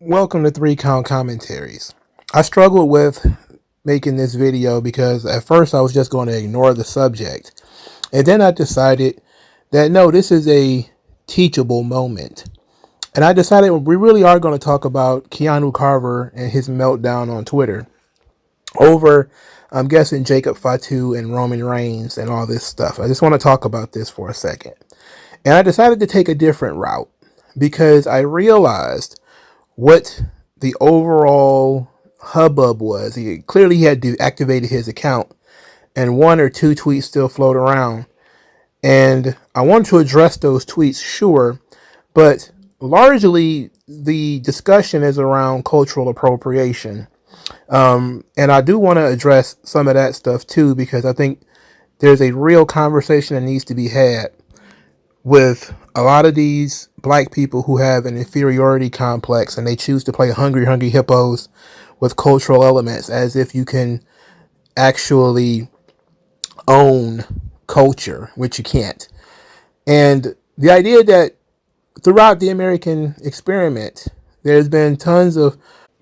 Welcome to 3 Count Commentaries. I struggled with making this video because at first I was just going to ignore the subject. And then I decided that no, this is a teachable moment. And I decided we really are going to talk about Keanu Carver and his meltdown on Twitter over, I'm guessing, Jacob Fatu and Roman Reigns and all this stuff. I just want to talk about this for a second. And I decided to take a different route because I realized what the overall hubbub was. He clearly had deactivated his account, and 1 or 2 tweets still float around. And I wanted to address those tweets, sure, but largely the discussion is around cultural appropriation. And I do want to address some of that stuff too, because I think there's a real conversation that needs to be had with a lot of these black people who have an inferiority complex and they choose to play hungry hippos with cultural elements as if you can actually own culture, which you can't. And the idea that throughout the American experiment, there's been tons of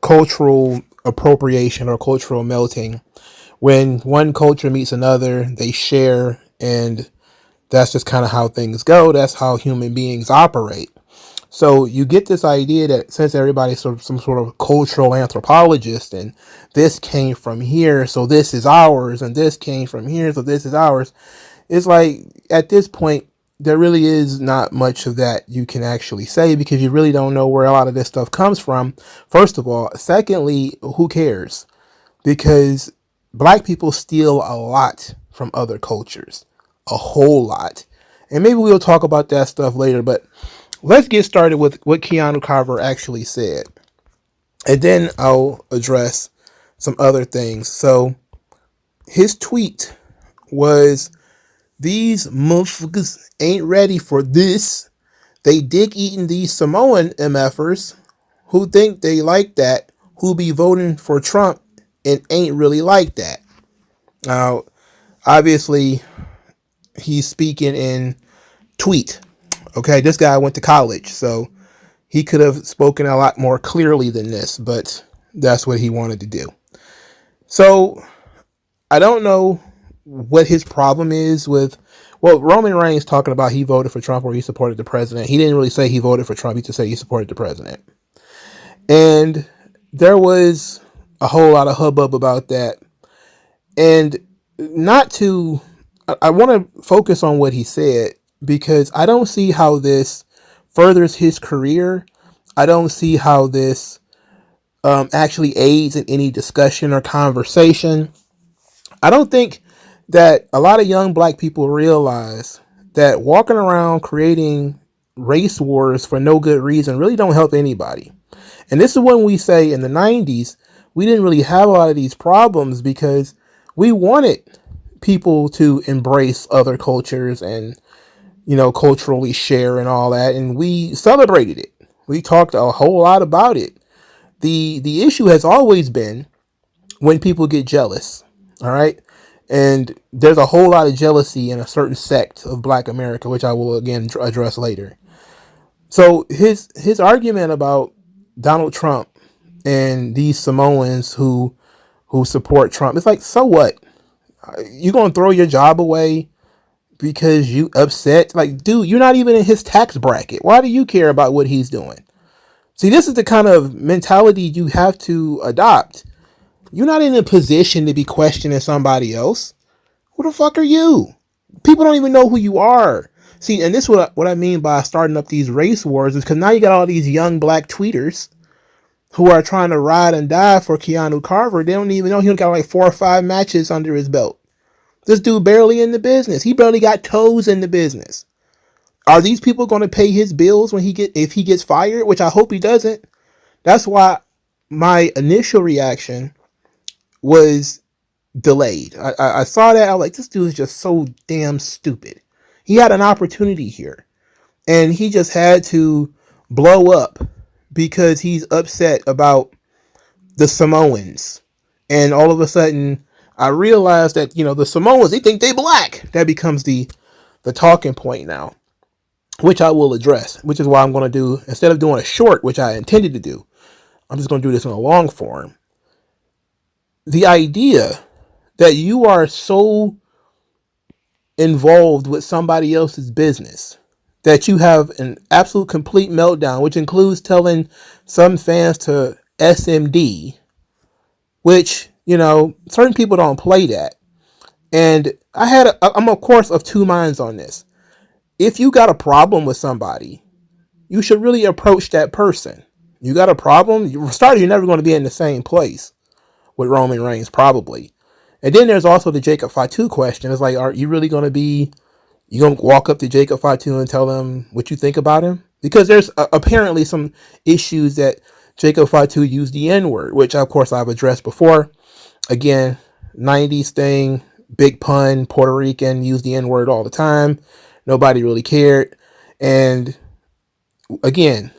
cultural appropriation or cultural melting. When one culture meets another, they share, and that's just kind of how things go. That's how human beings operate. So you get this idea that since everybody's sort of some sort of cultural anthropologist, and this came from here, so this is ours, and this came from here, so this is ours. It's like at this point, there really is not much of that you can actually say because you really don't know where a lot of this stuff comes from, first of all. Secondly, who cares? Because black people steal a lot from other cultures. A whole lot. And maybe we'll talk about that stuff later, but let's get started with what Keanu Carver actually said. And then I'll address some other things. So his tweet was, "These motherfuckers ain't ready for this. They dick eating these Samoan MFers who think they like that, who be voting for Trump and ain't really like that." Now, obviously, he's speaking in tweet. Okay, this guy went to college, so he could have spoken a lot more clearly than this, but that's what he wanted to do. So I don't know what his problem is with, well, Roman Reigns talking about he voted for Trump or he supported the president. He didn't really say he voted for Trump. He just said he supported the president. And there was a whole lot of hubbub about that. And not to, I want to focus on what he said because I don't see how this furthers his career. I don't see how this actually aids in any discussion or conversation. I don't think that a lot of young black people realize that walking around creating race wars for no good reason really don't help anybody. And this is when we say in the 90s, we didn't really have a lot of these problems because we wanted people to embrace other cultures and, you know, culturally share and all that. And we celebrated it. We talked a whole lot about it. The issue has always been when people get jealous. All right. And there's a whole lot of jealousy in a certain sect of Black America, which I will again address later. So his argument about Donald Trump and these Samoans who support Trump, it's like, so what? You gonna throw your job away because you upset? Like, dude, you're not even in his tax bracket. Why do you care about what he's doing? See, this is the kind of mentality you have to adopt. You're not in a position to be questioning somebody else. Who the fuck are you? People don't even know who you are. See, and this is what I mean by starting up these race wars, is because now you got all these young black tweeters who are trying to ride and die for Keanu Carver. They don't even know he got like 4 or 5 matches under his belt. This dude barely in the business. He barely got toes in the business. Are these people going to pay his bills if he gets fired? Which I hope he doesn't. That's why my initial reaction was delayed. I saw that. I was like, this dude is just so damn stupid. He had an opportunity here. And he just had to blow up because he's upset about the Samoans. And all of a sudden, I realized that, you know, the Samoans, they think they black. That becomes the talking point now, which I will address, which is why I'm going to do, instead of doing a short, which I intended to do, I'm just going to do this in a long form. The idea that you are so involved with somebody else's business that you have an absolute complete meltdown, which includes telling some fans to SMD, which, certain people don't play that. And I'm of course of two minds on this. If you got a problem with somebody, you should really approach that person. You got a problem, you're never going to be in the same place with Roman Reigns, probably. And then there's also the Jacob Fatu question. It's like, are you really going to walk up to Jacob Fatu and tell him what you think about him? Because there's apparently some issues that Jacob Fatu used the N-word, which of course I've addressed before. Again, 90s thing, big pun, Puerto Rican, used the N-word all the time. Nobody really cared. And again,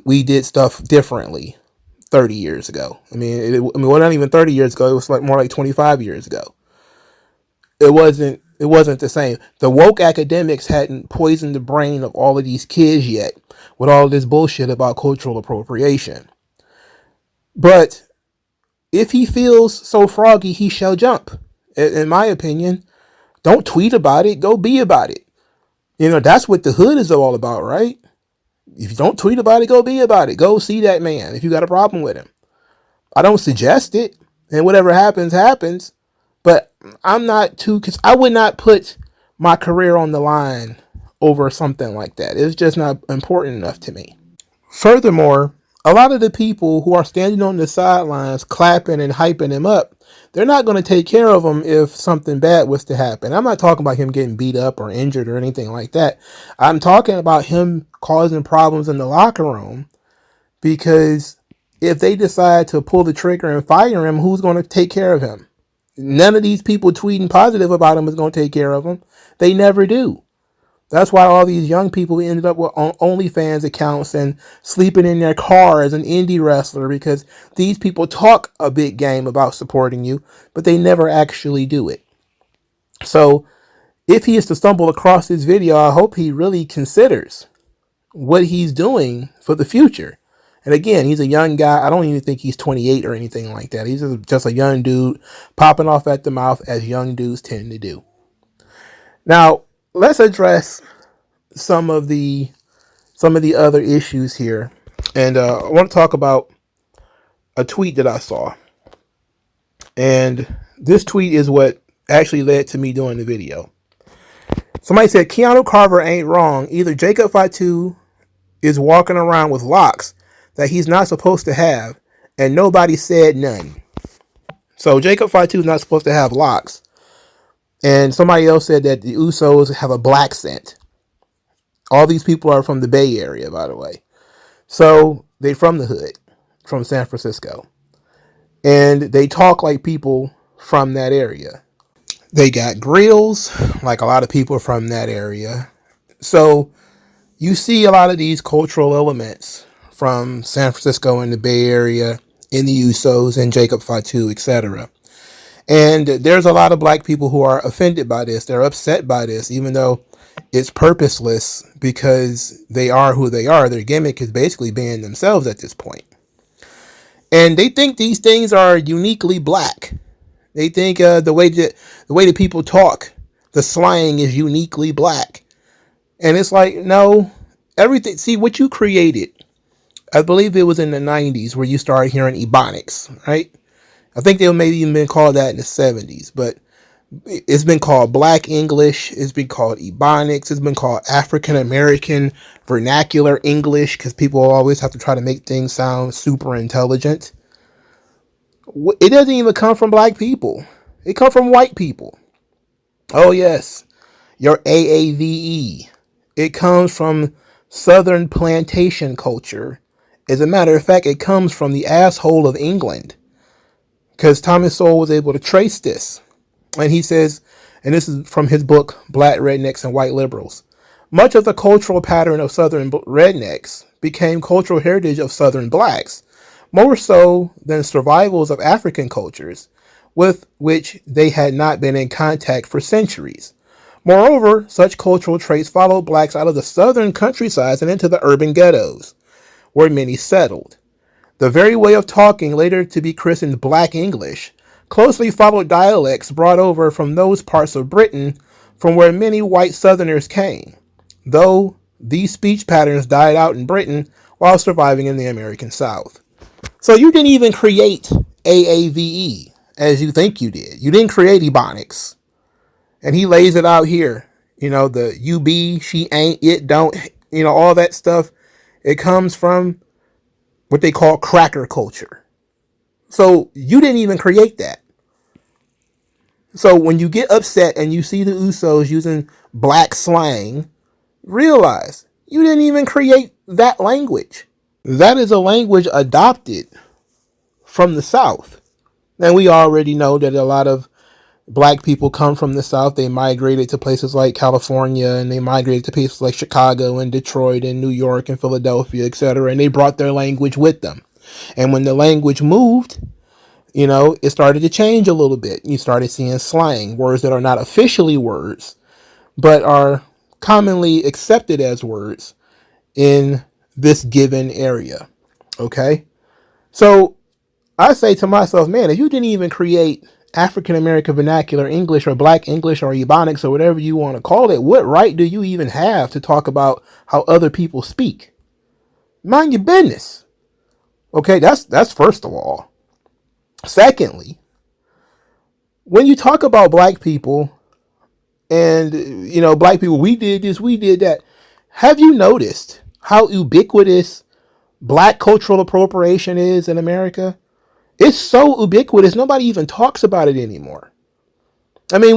we did stuff differently 30 years ago. Well, not even 30 years ago. It was more like 25 years ago. It wasn't the same. The woke academics hadn't poisoned the brain of all of these kids yet with all this bullshit about cultural appropriation. But if he feels so froggy, he shall jump. In my opinion, don't tweet about it. Go be about it. That's what the hood is all about, right? If you don't tweet about it, go be about it. Go see that man if you got a problem with him. I don't suggest it, and whatever happens, happens. But I'm not because I would not put my career on the line over something like that. It's just not important enough to me. Furthermore, a lot of the people who are standing on the sidelines clapping and hyping him up, they're not going to take care of him if something bad was to happen. I'm not talking about him getting beat up or injured or anything like that. I'm talking about him causing problems in the locker room, because if they decide to pull the trigger and fire him, who's going to take care of him? None of these people tweeting positive about him is going to take care of him. They never do. That's why all these young people ended up with OnlyFans accounts and sleeping in their car as an indie wrestler, because these people talk a big game about supporting you, but they never actually do it. So if he is to stumble across this video, I hope he really considers what he's doing for the future. And again, he's a young guy. I don't even think he's 28 or anything like that. He's just a young dude popping off at the mouth, as young dudes tend to do. Now, let's address some of the other issues here. And I want to talk about a tweet that I saw. And this tweet is what actually led to me doing the video. Somebody said, Keanu Carver ain't wrong. Either Jacob Fatu is walking around with locks that he's not supposed to have, and nobody said none. So Jacob Fatu is not supposed to have locks. And somebody else said that the Usos have a black scent. All these people are from the Bay Area, by the way. So they're from the hood, from San Francisco. And they talk like people from that area. They got grills, like a lot of people from that area. So you see a lot of these cultural elements from San Francisco and the Bay Area in the Usos and Jacob Fatu, etc. And there's a lot of black people who are offended by this. They're upset by this, even though it's purposeless, because they are who they are. Their gimmick is basically being themselves at this point. And they think these things are uniquely black. They think the way that people talk, the slang is uniquely black. And it's like, no, everything. See, what you created, I believe it was in the 90s where you started hearing Ebonics, right? I think they maybe even been called that in the 70s, but it's been called Black English. It's been called Ebonics. It's been called African American Vernacular English, because people always have to try to make things sound super intelligent. It doesn't even come from black people. It comes from white people. Oh yes, your AAVE. It comes from Southern plantation culture. As a matter of fact, it comes from the asshole of England, because Thomas Sowell was able to trace this. And he says, and this is from his book, Black Rednecks and White Liberals, much of the cultural pattern of Southern rednecks became cultural heritage of Southern blacks, more so than survivals of African cultures with which they had not been in contact for centuries. Moreover, such cultural traits followed blacks out of the southern countryside and into the urban ghettos, where many settled. The very way of talking, later to be christened Black English, closely followed dialects brought over from those parts of Britain from where many white Southerners came, though these speech patterns died out in Britain while surviving in the American South. So you didn't even create AAVE as you think you did. You didn't create Ebonics. And he lays it out here. You know, the you be, she ain't, it don't, you know, all that stuff. It comes from what they call cracker culture. So you didn't even create that. So when you get upset and you see the Usos using black slang, realize you didn't even create that language. That is a language adopted from the South. And we already know that a lot of black people come from the South. They migrated to places like California, and they migrated to places like Chicago and Detroit and New York and Philadelphia, etc. And they brought their language with them. And when the language moved, you know, it started to change a little bit. You started seeing slang, words that are not officially words, but are commonly accepted as words in this given area. Okay? So I say to myself, man, if you didn't even create African American vernacular English or Black English or Ebonics or whatever you want to call it, what right do you even have to talk about how other people speak? Mind your business. Okay, that's first of all. Secondly, when you talk about black people and, you know, black people, we did this, we did that. Have you noticed how ubiquitous black cultural appropriation is in America? It's so ubiquitous, nobody even talks about it anymore. I mean,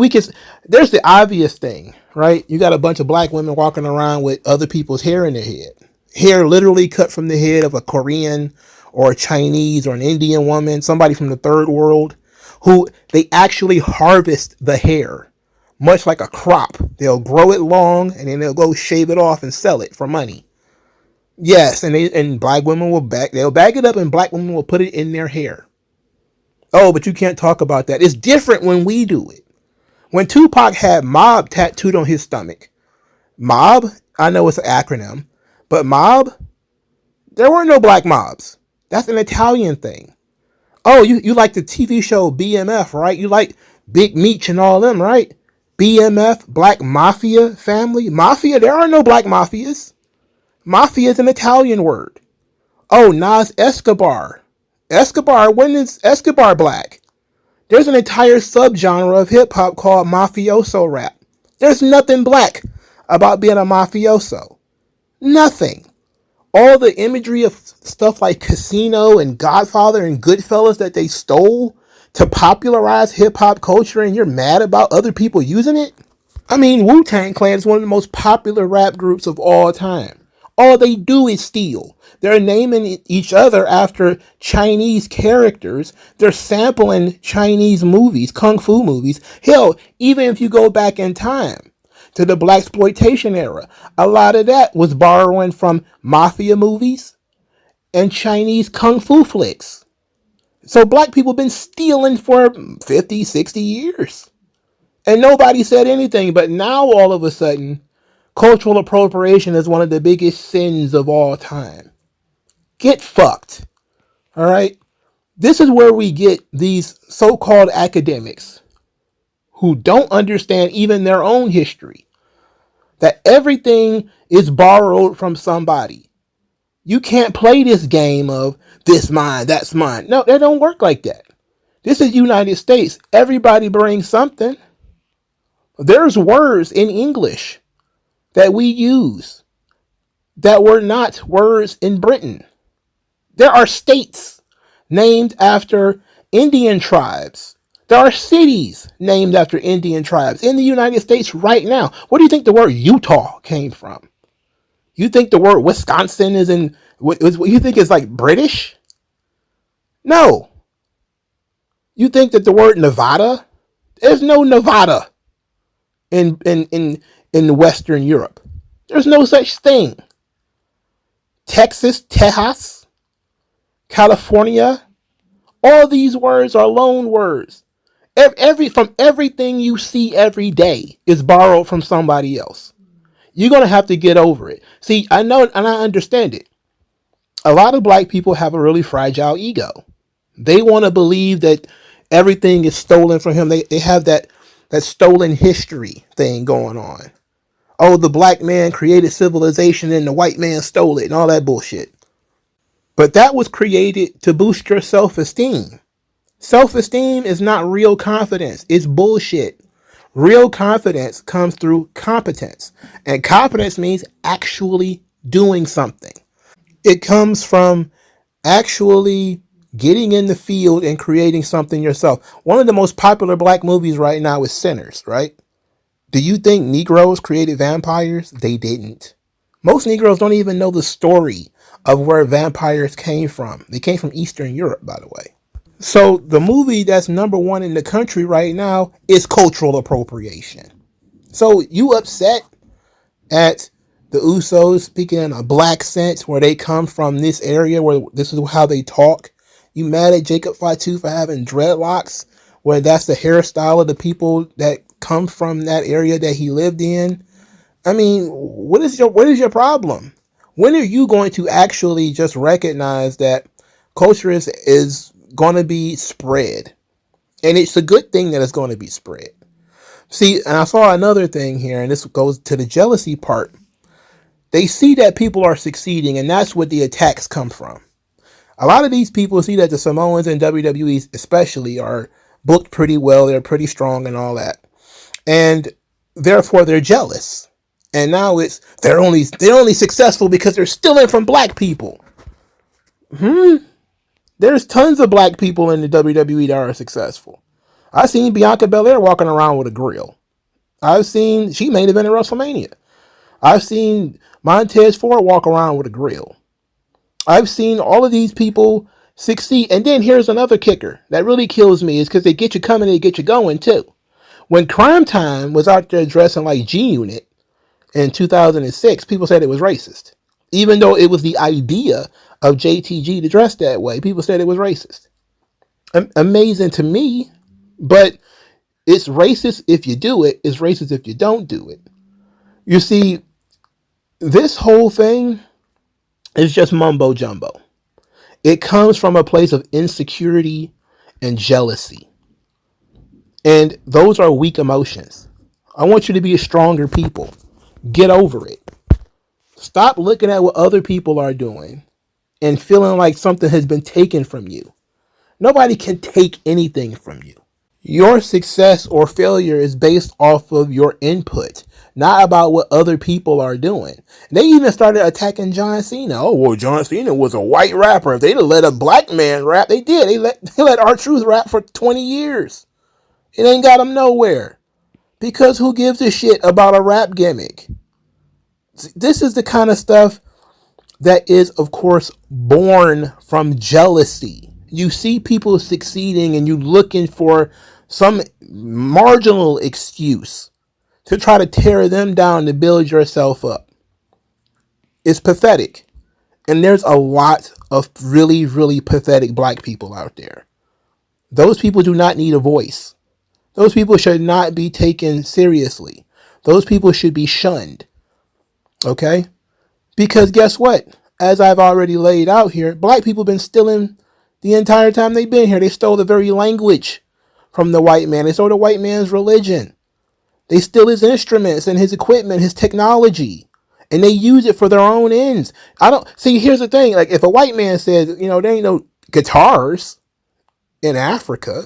there's the obvious thing, right? You got a bunch of black women walking around with other people's hair in their head. Hair literally cut from the head of a Korean or a Chinese or an Indian woman, somebody from the third world, who they actually harvest the hair, much like a crop. They'll grow it long and then they'll go shave it off and sell it for money. Yes, and black women they'll bag it up and black women will put it in their hair. Oh, but you can't talk about that. It's different when we do it. When Tupac had Mob tattooed on his stomach, Mob, I know it's an acronym, but Mob, there were no black mobs. That's an Italian thing. Oh, you like the TV show BMF, right? You like Big Meech and all them, right? BMF, Black Mafia family. Mafia, there are no black mafias. Mafia is an Italian word. Oh, Nas Escobar. Escobar, when is Escobar black? There's an entire subgenre of hip-hop called mafioso rap. There's nothing black about being a mafioso. Nothing. All the imagery of stuff like Casino and Godfather and Goodfellas that they stole to popularize hip-hop culture, and you're mad about other people using it? I mean, Wu-Tang Clan is one of the most popular rap groups of all time. All they do is steal. They're naming each other after Chinese characters. They're sampling Chinese movies, kung fu movies. Hell, even if you go back in time to the blaxploitation era, a lot of that was borrowing from mafia movies and Chinese kung fu flicks. So black people have been stealing for 50, 60 years. And nobody said anything, but now all of a sudden, cultural appropriation is one of the biggest sins of all time. Get fucked. All right? This is where we get these so-called academics who don't understand even their own history. That everything is borrowed from somebody. You can't play this game of this mine, that's mine. No, that don't work like that. This is United States. Everybody brings something. There's words in English that we use that were not words in Britain. There are states named after Indian tribes. There are cities named after Indian tribes in the United States right now. Where do you think the word Utah came from? You think the word Wisconsin is what you think is like British? No. You think that the word Nevada? There's no Nevada in Western Europe. There's no such thing. Texas, Tejas, California, all these words are loan words. From everything you see every day is borrowed from somebody else. You're going to have to get over it. See, I know and I understand it. A lot of black people have a really fragile ego. They want to believe that everything is stolen from him. They have that stolen history thing going on. Oh, the black man created civilization and the white man stole it and all that bullshit. But that was created to boost your self-esteem. Self-esteem is not real confidence. It's bullshit. Real confidence comes through competence. And competence means actually doing something. It comes from actually getting in the field and creating something yourself. One of the most popular black movies right now is Sinners, right? Do you think Negroes created vampires? They didn't. Most Negroes don't even know the story of where vampires came from. They came from Eastern Europe, by the way. So the movie that's number one in the country right now is cultural appropriation. So you upset at the Usos speaking in a black sense where they come from this area where this is how they talk. You mad at Jacob Fatu for having dreadlocks where that's the hairstyle of the people that come from that area that he lived in. I mean, what is your problem? When are you going to actually just recognize that culture is going to be spread? And it's a good thing that it's going to be spread. See, and I saw another thing here, and this goes to the jealousy part. They see that people are succeeding, and that's what the attacks come from. A lot of these people see that the Samoans and WWE especially are booked pretty well. They're pretty strong and all that. And therefore they're jealous. And now it's they're only successful because they're stealing from black people. There's tons of black people in the WWE that are successful. I've seen Bianca Belair walking around with a grill. She main evented WrestleMania. I've seen Montez Ford walk around with a grill. I've seen all of these people succeed. And then here's another kicker that really kills me is because they get you coming, they get you going too. When Crime Time was out there dressing like G-Unit in 2006, people said it was racist. Even though it was the idea of JTG to dress that way, people said it was racist. Amazing to me, but it's racist if you do it. It's racist if you don't do it. You see, this whole thing is just mumbo jumbo. It comes from a place of insecurity and jealousy. And those are weak emotions. I want you to be a stronger people. Get over it. Stop looking at what other people are doing and feeling like something has been taken from you. Nobody can take anything from you. Your success or failure is based off of your input, not about what other people are doing. They even started attacking John Cena. Oh, well, John Cena was a white rapper. If they'd have let a black man rap, they did. They let R-Truth rap for 20 years. It ain't got him nowhere. Because who gives a shit about a rap gimmick? This is the kind of stuff that is, of course, born from jealousy. You see people succeeding and you looking for some marginal excuse to try to tear them down to build yourself up. It's pathetic. And there's a lot of really, really pathetic black people out there. Those people do not need a voice. Those people should not be taken seriously. Those people should be shunned. Okay? Because guess what? As I've already laid out here, black people have been stealing the entire time they've been here. They stole the very language from the white man. They stole the white man's religion. They steal his instruments and his equipment, his technology. And they use it for their own ends. Here's the thing. Like, if a white man says, there ain't no guitars in Africa,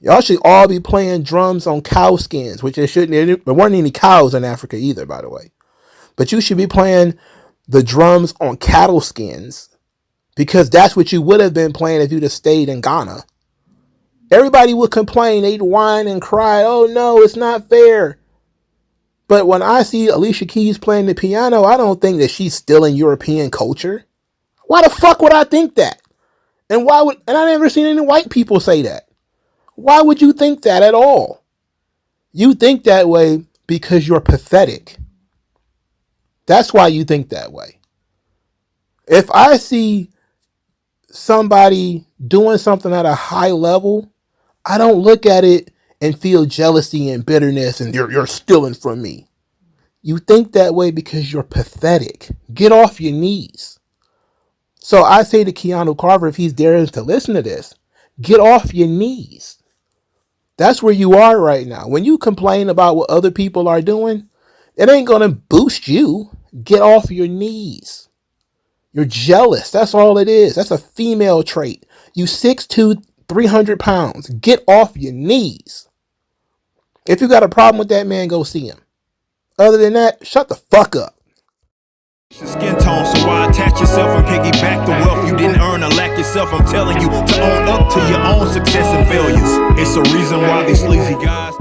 y'all should all be playing drums on cow skins, which there weren't any cows in Africa either, by the way. But you should be playing the drums on cattle skins because that's what you would have been playing if you'd have stayed in Ghana. Everybody would complain. They'd whine and cry. Oh, no, it's not fair. But when I see Alicia Keys playing the piano, I don't think that she's stealing European culture. Why the fuck would I think that? And I never seen any white people say that. Why would you think that at all? You think that way because you're pathetic. That's why you think that way. If I see somebody doing something at a high level, I don't look at it and feel jealousy and bitterness and you're stealing from me. You think that way because you're pathetic. Get off your knees. So I say to Keanu Carver, if he's daring to listen to this, get off your knees. That's where you are right now. When you complain about what other people are doing, it ain't going to boost you. Get off your knees. You're jealous. That's all it is. That's a female trait. You 6'2", 300 pounds. Get off your knees. If you got a problem with that man, go see him. Other than that, shut the fuck up. Skin tone, so why attach yourself and piggyback the wealth you didn't earn or lack yourself? I'm telling you to own up to your own success and failures. It's a reason why these sleazy guys